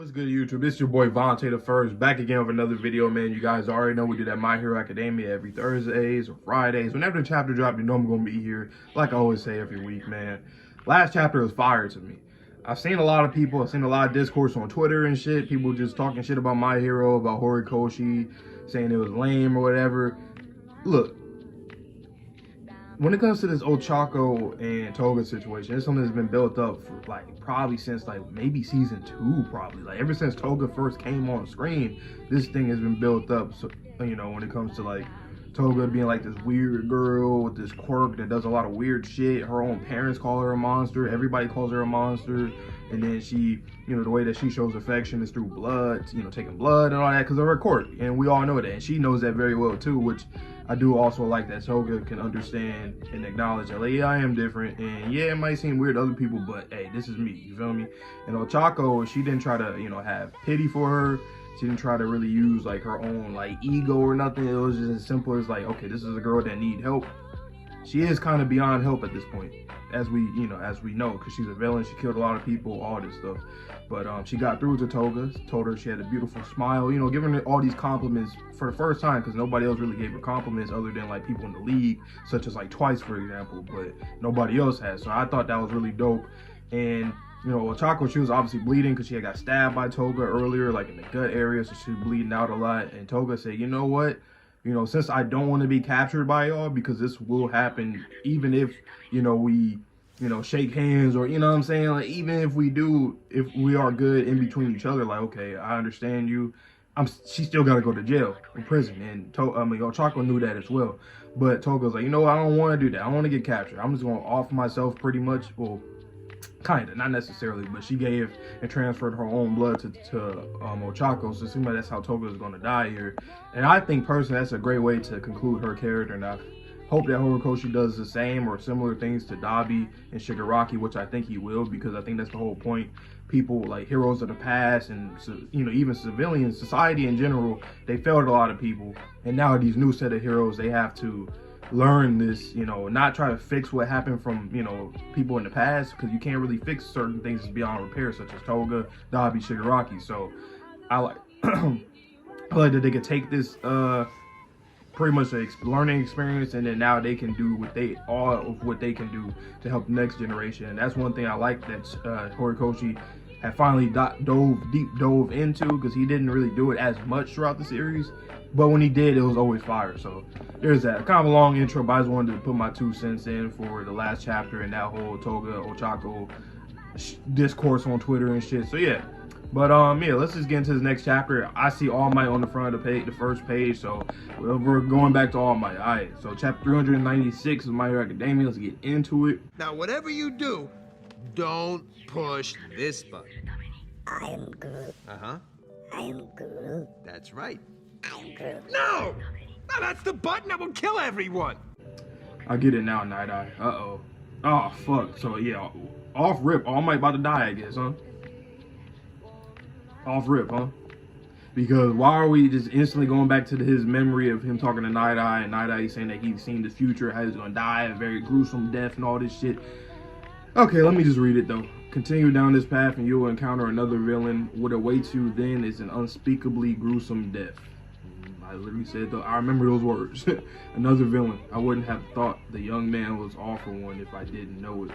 What's good, YouTube? It's your boy Vontae the First, back again with another video, man. You guys already know we do that My Hero Academia every Thursdays or Fridays. Whenever the chapter drop, you know I'm going to be here, like I always say every week, man. Last chapter was fire to me. I've seen a lot of people, I've seen a lot of discourse on Twitter and shit, people just talking shit about My Hero, about Horikoshi, saying it was lame or whatever. Look, when it comes to this Ochako and Toga situation, it's something that's been built up for like probably since like maybe season 2, probably like ever since Toga first came on screen. This thing has been built up. So you know, when it comes to like Toga being like this weird girl with this quirk that does a lot of weird shit. Her own parents call her a monster. Everybody calls her a monster. And then she, you know, the way that she shows affection is through blood, you know, taking blood and all that because of her quirk. And we all know that. And she knows that very well too, which I do also like that Toga can understand and acknowledge that, like, yeah, I am different. And yeah, it might seem weird to other people, but hey, this is me. You feel me? And Ochako, she didn't try to, you know, have pity for her. She didn't try to really use like her own like ego or nothing. It was just as simple as like, okay, this is a girl that need help. She is kind of beyond help at this point, as we know, because she's a villain. She killed a lot of people, all this stuff. But she got through to Toga, told her she had a beautiful smile, you know, giving her all these compliments for the first time, because nobody else really gave her compliments other than like people in the league, such as like Twice, for example, but nobody else has. So I thought that was really dope. And you know, Ochako, she was obviously bleeding because she had got stabbed by Toga earlier, like in the gut area, so she was bleeding out a lot. And Toga said, you know what? You know, since I don't want to be captured by y'all, because this will happen, even if, you know, we, you know, shake hands or, you know what I'm saying? Like, even if we do, if we are good in between each other, like, okay, I understand you. She still got to go to jail or prison. And Ochako knew that as well. But Toga's like, you know what? I don't want to do that. I want to get captured. I'm just going to offer myself pretty much. Well, kind of, not necessarily, but she gave and transferred her own blood to Ochako, so it seems like that's how Toga is going to die here. And I think personally that's a great way to conclude her character, and I hope that Horikoshi does the same or similar things to Dabi and Shigaraki, which I think he will, because I think that's the whole point. People like heroes of the past and, you know, even civilian society in general, they failed a lot of people, and now these new set of heroes, they have to learn this, you know, not try to fix what happened from, you know, people in the past, because you can't really fix certain things beyond repair, such as Toga, Dabi, Shigaraki. So I like I like that they could take this pretty much a learning experience, and then now they can do all of what they can do to help the next generation. And that's one thing I like that Horikoshi had finally deep dove into, because he didn't really do it as much throughout the series, but when he did, it was always fire. So there's that. Kind of a long intro, but I just wanted to put my 2 cents in for the last chapter and that whole Toga Ochako discourse on Twitter and shit. So yeah. But yeah, let's just get into this next chapter. I see All Might on the front of the page, the first page. So we're going back to All Might. All right. So chapter 396 of My Hero Academia. Let's get into it. Now, whatever you do, don't push this button. I am Groot. Uh-huh. I am Groot. That's right. I am Groot. No! No, that's the button that will kill everyone! I get it now, Night Eye. Uh-oh. Oh, fuck. So, yeah. Off rip. All Might about to die, I guess, huh? Off rip, huh? Because why are we just instantly going back to his memory of him talking to Night Eye, and Night Eye saying that he's seen the future, how he's gonna die, a very gruesome death and all this shit. Okay, let me just read it though. Continue down this path and you will encounter another villain. What awaits you then is an unspeakably gruesome death. I literally said though, I remember those words. Another villain. I wouldn't have thought the young man was all for one if I didn't know it.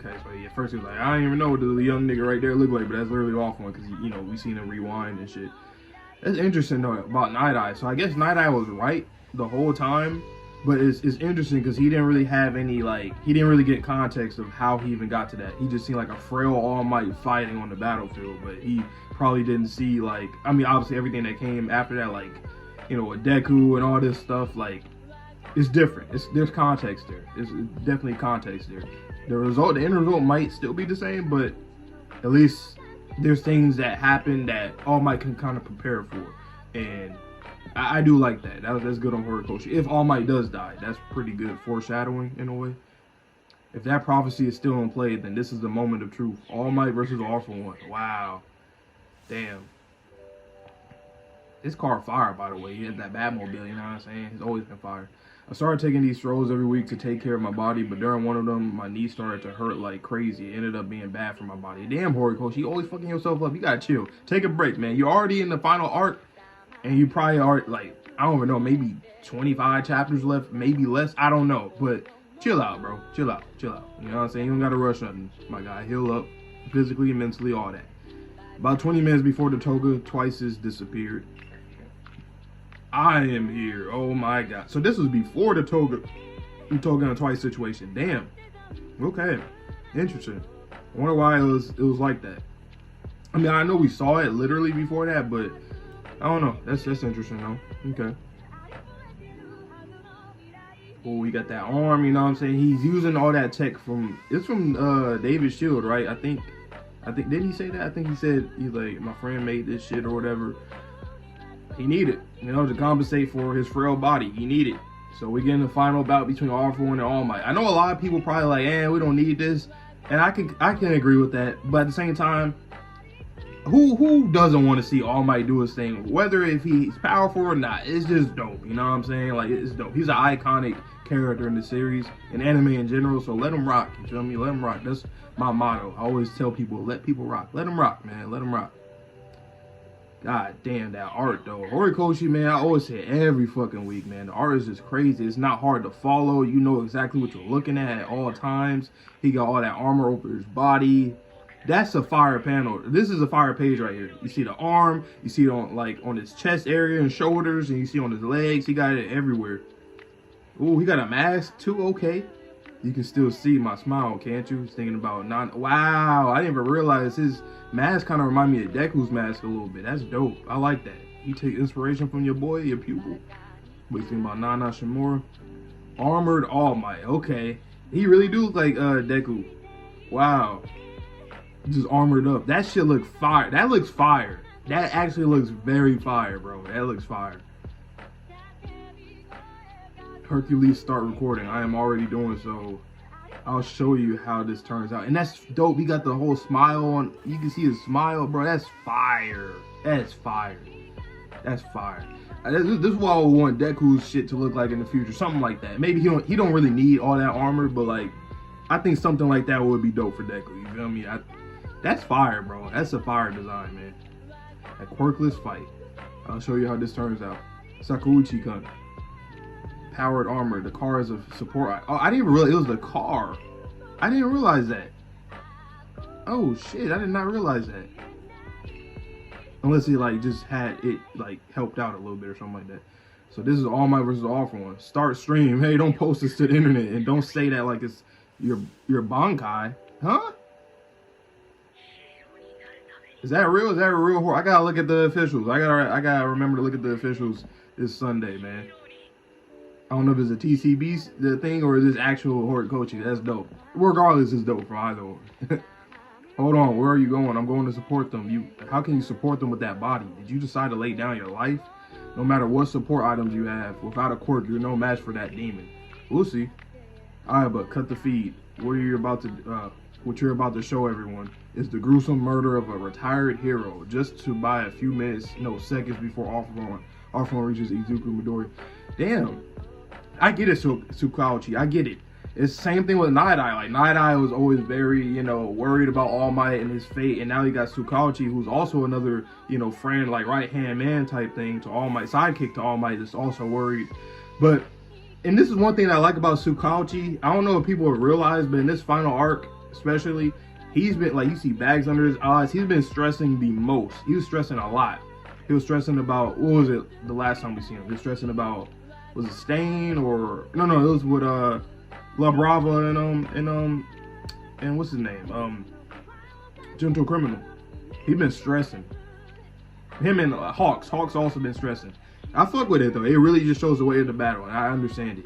Okay, so yeah, first he was like, I don't even know what the young nigga right there looked like, but that's literally off one, because, you know, we seen him rewind and shit. That's interesting though about Night Eye. So I guess Night Eye was right the whole time, but it's interesting because he didn't really have any, like, he didn't really get context of how he even got to that. He just seemed like a frail All Might fighting on the battlefield, but he probably didn't see, like, I mean, obviously everything that came after that, like, you know, with Deku and all this stuff, like, it's different. There's context there. It's definitely context there. The end result might still be the same, but at least there's things that happen that All Might can kind of prepare for. And I do like that. That's good on Horikoshi. If All Might does die, that's pretty good foreshadowing in a way. If that prophecy is still in play, then this is the moment of truth. All Might versus All for One. Wow. Damn. This car fire, by the way. He has that Batmobile, you know what I'm saying? He's always been fire. I started taking these strolls every week to take care of my body, but during one of them, my knee started to hurt like crazy. It ended up being bad for my body. Damn, Horikoshi, you always fucking yourself up. You gotta chill. Take a break, man. You're already in the final arc, and you probably are, like, I don't even know, maybe 25 chapters left, maybe less. I don't know, but chill out, bro. Chill out. Chill out. You know what I'm saying? You don't gotta rush nothing, my guy. Heal up physically, mentally, all that. About 20 minutes before the toga twice has disappeared. I am here. Oh my god. So this was before the toga and twice situation. Damn. Okay. Interesting. I wonder why it was like that. I mean, I know we saw it literally before that, but I don't know. That's interesting though. Okay. Oh, we got that arm, you know what I'm saying? He's using all that tech from David's Shield, right? I think didn't he say that? I think he said he's like, my friend made this shit or whatever. He needed, you know, to compensate for his frail body. He needed. So we get in the final bout between All For One and All Might. I know a lot of people probably like, we don't need this, and I can agree with that. But at the same time, who doesn't want to see All Might do his thing, whether if he's powerful or not? It's just dope. You know what I'm saying? Like, it's dope. He's an iconic character in the series and anime in general. So let him rock. You feel me? Let him rock. That's my motto. I always tell people, let people rock. Let them rock, man. Let them rock. God damn, that art though. Horikoshi, man, I always say every fucking week, man. The art is just crazy. It's not hard to follow. You know exactly what you're looking at all times. He got all that armor over his body. That's a fire panel. This is a fire page right here. You see the arm. You see it on his chest area and shoulders, and you see on his legs. He got it everywhere. Ooh, he got a mask too. Okay. You can still see my smile, can't you? He's thinking about wow, I didn't even realize his mask kind of remind me of Deku's mask a little bit. That's dope. I like that. You take inspiration from your boy, your pupil. What you think about Nana Shimura? Armored All Might. Okay. He really do look like Deku. Wow. Just armored up. That shit look fire. That looks fire. That actually looks very fire, bro. That looks fire. Hercules, start recording. I am already doing so. I'll show you how this turns out. And that's dope. He got the whole smile on. You can see his smile, bro. That's fire. That's fire. That's fire. This is what I would want Deku's shit to look like in the future. Something like that. Maybe he don't really need all that armor, but like, I think something like that would be dope for Deku. You feel me? That's fire, bro. That's a fire design, man. A quirkless fight. I'll show you how this turns out. Sakauchi-kun. Powered armor. The car is a support. Oh, I didn't even realize it was the car. I didn't realize that. Oh shit, I did not realize that. Unless he like just had it like helped out a little bit or something like that. So this is All Might versus All For One. Start stream. Hey, don't post this to the internet and don't say that like it's your Bankai. Huh? Is that real? Is that a real horror? I gotta look at the officials. I gotta remember to look at the officials this Sunday, man. I don't know if it's a TCB the thing or is this actual Horikoshi. That's dope. Regardless, it's dope for either one. Hold on, where are you going? I'm going to support them. How can you support them with that body? Did you decide to lay down your life? No matter what support items you have, without a quirk, you're no match for that demon. We'll see. Alright, but cut the feed. What you're about to show everyone is the gruesome murder of a retired hero just to buy a few minutes, no seconds before All For One reaches Izuku Midori. Damn. I get it, Tsukauchi. I get it. It's the same thing with Night Eye. Like, Night Eye was always very, worried about All Might and his fate. And now you got Tsukauchi, who's also another, friend, like right-hand man type thing to All Might. Sidekick to All Might that's also worried. But, and this is one thing that I like about Tsukauchi. I don't know if people have realized, but in this final arc, especially, he's been, like, you see bags under his eyes. He's been stressing the most. He was stressing a lot. He was stressing about, what was it the last time we seen him? He was stressing about, was it Stain or no, it was with La Brava and what's his name? Gentle Criminal. He been stressing. Him and Hawks. Hawks also been stressing. I fuck with it though. It really just shows the way of the battle, and I understand it.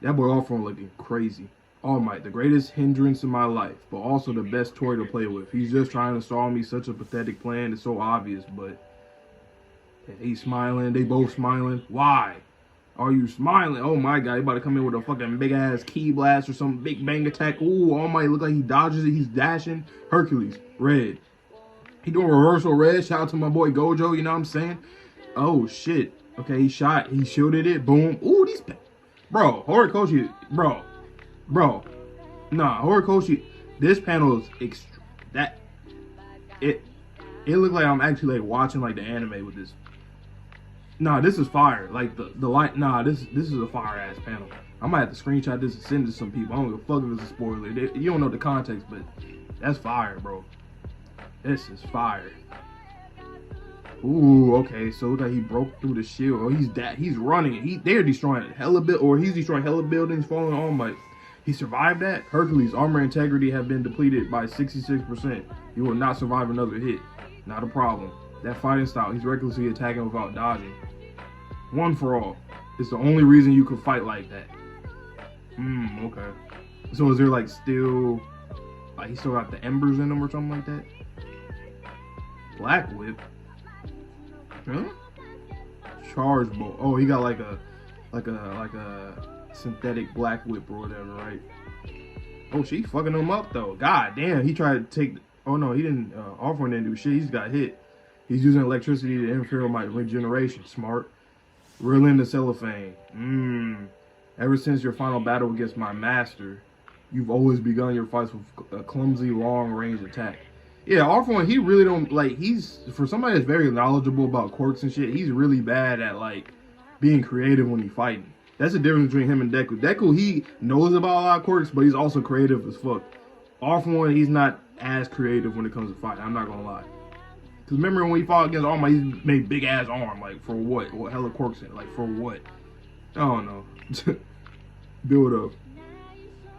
That boy All For One looking crazy. All Might, the greatest hindrance in my life, but also the best toy to play with. He's just trying to solve me such a pathetic plan. It's so obvious, but he's smiling. They both smiling. Why? Are you smiling? Oh my god, he about to come in with a fucking big ass key blast or some big bang attack. Ooh, All Might look like he dodges it. He's dashing. Hercules, red. He doing reversal red. Shout out to my boy Gojo, you know what I'm saying? Oh shit. Okay, he shot. He shielded it. Boom. Ooh, Bro, Horikoshi, bro. Nah, Horikoshi, this panel is it looked like I'm actually like watching like the anime with this. Nah, this is fire. Like the light. Nah, this is a fire ass panel. I might have to screenshot this and send it to some people. I don't give a fuck if it's a spoiler. You don't know the context, but that's fire, bro. This is fire. Ooh, okay. So look like he broke through the shield. Oh, he's running. They're destroying hella he's destroying hella buildings, falling on my. He survived that. Hercules' armor integrity have been depleted by 66%. You will not survive another hit. Not a problem. That fighting style, he's recklessly attacking without dodging. One for all. It's the only reason you could fight like that. Okay. So is there like still, like he still got the embers in him or something like that? Black whip? Huh? Charge bolt. Oh, he got like a synthetic black whip or whatever, right? Oh, she fucking him up though. God damn, he tried to take. Oh no, he didn't. Offering didn't do shit. He just got hit. He's using electricity to interfere with my regeneration. Smart. Reeling the cellophane. Ever since your final battle against my master, you've always begun your fights with a clumsy, long-range attack. Yeah, Offering, he really don't like. He's for somebody that's very knowledgeable about quirks and shit. He's really bad at like being creative when he's fighting. That's the difference between him and Deku. Deku, he knows about a lot of quirks, but he's also creative as fuck. Offering, he's not as creative when it comes to fighting. I'm not gonna lie. Cause remember when he fought against All Might, he made big ass arm. Like for what? What hella quirks in? Like for what? I don't know. Build up.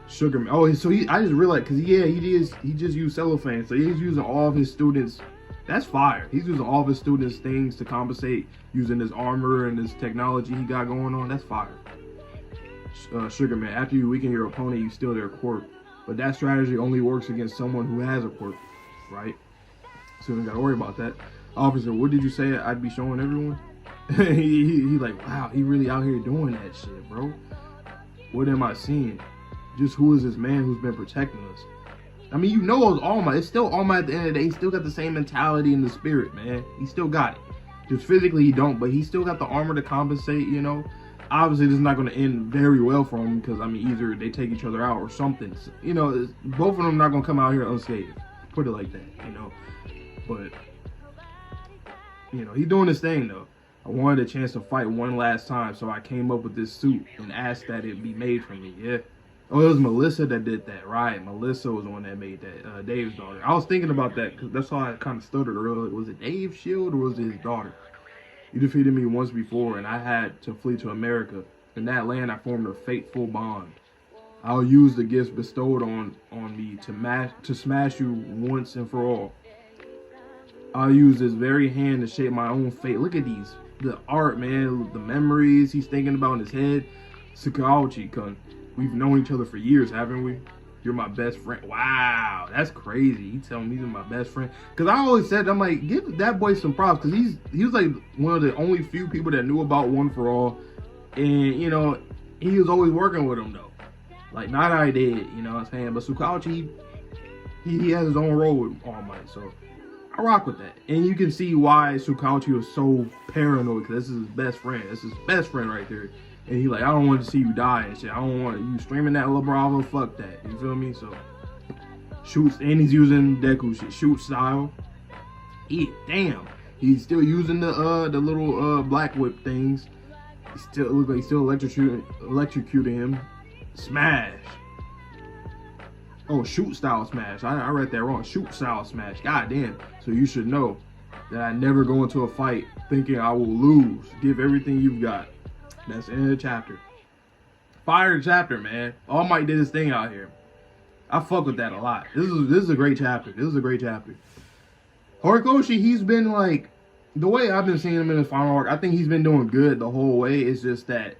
Sugar Man. Oh, so I just realized because he just used cellophane, so he's using all of his students. That's fire. He's using all of his students' things to compensate, using his armor and his technology he got going on. That's fire. Sugar Man. After you weaken your opponent, you steal their quirk, but that strategy only works against someone who has a quirk, right? So we don't gotta worry about that. Officer, what did you say I'd be showing everyone? he like, wow, he really out here doing that shit, bro. What am I seeing? Just who is this man who's been protecting us? I mean, you know it's All Might. It's still All Might at the end of the day. He still got the same mentality and the spirit, man. He still got it. Just physically he don't, but he still got the armor to compensate, you know? Obviously, this is not going to end very well for him because, I mean, either they take each other out or something. You know, both of them not going to come out here unscathed. Put it like that, you know? But, you know, he doing his thing, though. I wanted a chance to fight one last time, so I came up with this suit and asked that it be made for me, yeah? Oh, it was Melissa that did that, right? Melissa was the one that made that, Dave's daughter. I was thinking about that because that's why I kind of stuttered earlier. Was it Dave's shield or was it his daughter? You defeated me once before and I had to flee to America. In that land, I formed a fateful bond. I'll use the gifts bestowed on me to smash you once and for all. I'll use this very hand to shape my own fate. Look at these. The art, man. The memories he's thinking about in his head. Tsukauchi-kun. We've known each other for years, haven't we? You're my best friend. Wow, that's crazy. He telling me he's my best friend. Because I always said, I'm like, give that boy some props. Because he was like one of the only few people that knew about One for All. And, you know, he was always working with him, though. Like, not I did, you know what I'm saying? But Tsukauchi, he has his own role with All Might. So, I rock with that. And you can see why Tsukauchi was so paranoid. Because this is his best friend. This is his best friend right there. And he like, I don't want to see you die and shit. I don't want you streaming that La Bravo. Fuck that. You feel me? So, shoots. And he's using Deku shit. Shoot style. Yeah, damn. He's still using the little black whip things. He still looks like he's still electrocuting him. Smash. Oh, shoot style smash. I read that wrong. Shoot style smash. God damn. So you should know that I never go into a fight thinking I will lose. Give everything you've got. That's the end of the chapter. Fire chapter, man. All Might did his thing out here. I fuck with that a lot. This is a great chapter. This is a great chapter. Horikoshi, he's been like, the way I've been seeing him in his final arc, I think he's been doing good the whole way. It's just that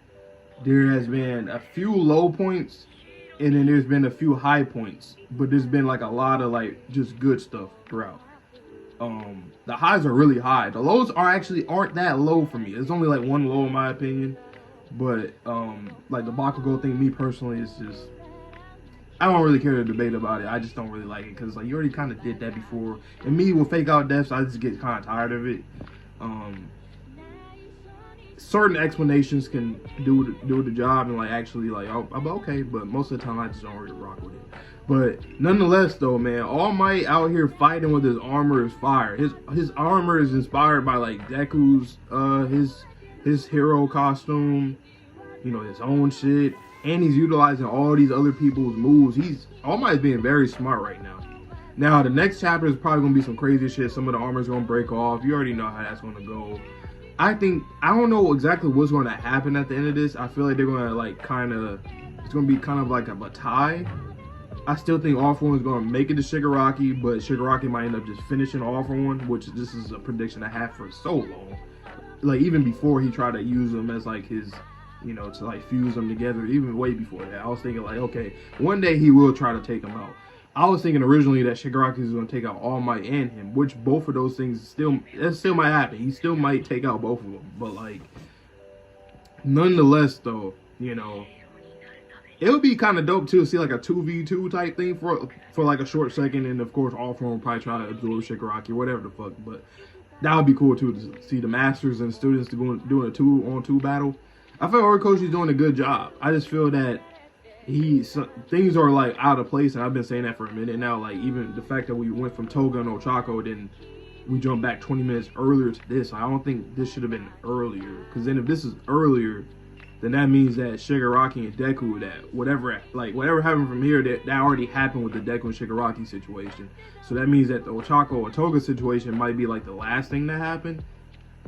there has been a few low points and then there's been a few high points. But there's been like a lot of like just good stuff throughout. The highs are really high. The lows aren't that low for me. It's only like one low in my opinion. But like the Bakugo thing, me personally, is just, I don't really care to debate about it. I just don't really like it because like you already kind of did that before. And me with fake out deaths, I just get kind of tired of it. certain explanations can do the job and like actually like I'm okay, but most of the time I just don't really rock with it. But nonetheless, though, man, All Might out here fighting with his armor is fire. His armor is inspired by like Deku's his hero costume, you know, his own shit, and he's utilizing all these other people's moves. All Might is being very smart right now. Now the next chapter is probably gonna be some crazy shit. Some of the armor's gonna break off. You already know how that's gonna go. I don't know exactly what's gonna happen at the end of this. I feel like they're gonna like it's gonna be kind of like a tie. I still think All For One is going to make it to Shigaraki, but Shigaraki might end up just finishing All For One, which this is a prediction I had for so long. Like, even before he tried to use them as, like, his, you know, to, like, fuse them together, even way before that. I was thinking, like, okay, one day he will try to take them out. I was thinking originally that Shigaraki is going to take out All Might and him, which both of those things still might happen. He still might take out both of them, but, like, nonetheless, though, you know, it would be kind of dope too to see like a 2v2 type thing for like a short second, and of course All For One will probably try to absorb Shigaraki or whatever the fuck. But that would be cool too to see the masters and students doing a 2-on-2 battle. I feel Horikoshi's doing a good job. I just feel that things are like out of place, and I've been saying that for a minute now. Like even the fact that we went from Toga and Ochako, then we jumped back 20 minutes earlier to this. I don't think this should have been earlier, because then if this is earlier, then that means that Shigaraki and Deku, that whatever happened from here, that already happened with the Deku and Shigaraki situation. So that means that the Ochako or Toga situation might be like the last thing that happened.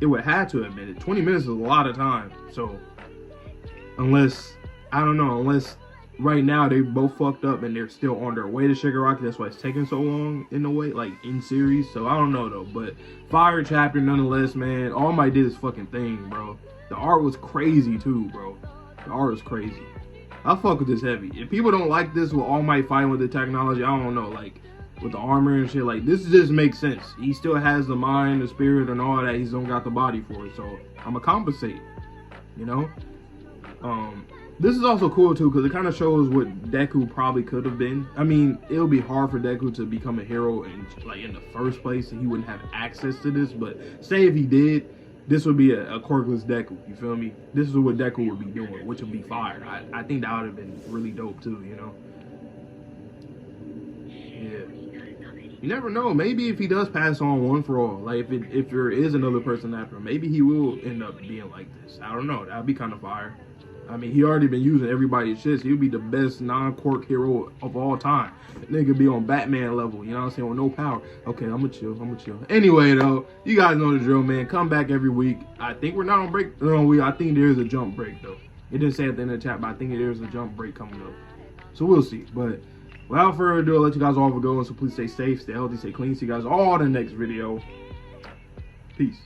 It would have to have been it. 20 minutes is a lot of time. So unless right now they both fucked up and they're still on their way to Shigaraki, that's why it's taking so long in a way, like in series. So I don't know though, but fire chapter nonetheless, man. All Might did his fucking thing, bro. The art was crazy too, bro. The art was crazy. I fuck with this heavy. If people don't like this with All Might fighting with the technology, I don't know, like with the armor and shit, like this just makes sense. He still has the mind, the spirit, and all that. He don't got the body for it, so I'ma compensate. You know. This is also cool too because it kind of shows what Deku probably could have been. I mean, it'll be hard for Deku to become a hero in the first place, and he wouldn't have access to this. But say if he did, this would be a quirkless Deku, you feel me? This is what Deku would be doing, which would be fire. I think that would have been really dope too, you know? Yeah. You never know. Maybe if he does pass on One For All, like if there is another person after him, maybe he will end up being like this. I don't know. That'd be kind of fire. I mean, he already been using everybody's shit, so he'll be the best non-quirk hero of all time. Nigga be on Batman level, you know what I'm saying, with no power. Okay, I'ma chill. Anyway, though, you guys know the drill, man. Come back every week. I think we're not on break. No, I think there is a jump break, though. It didn't say at the end of the chat, but I think there is a jump break coming up. So we'll see. But without further ado, I'll let you guys all go. So please stay safe, stay healthy, stay clean. See you guys all in the next video. Peace.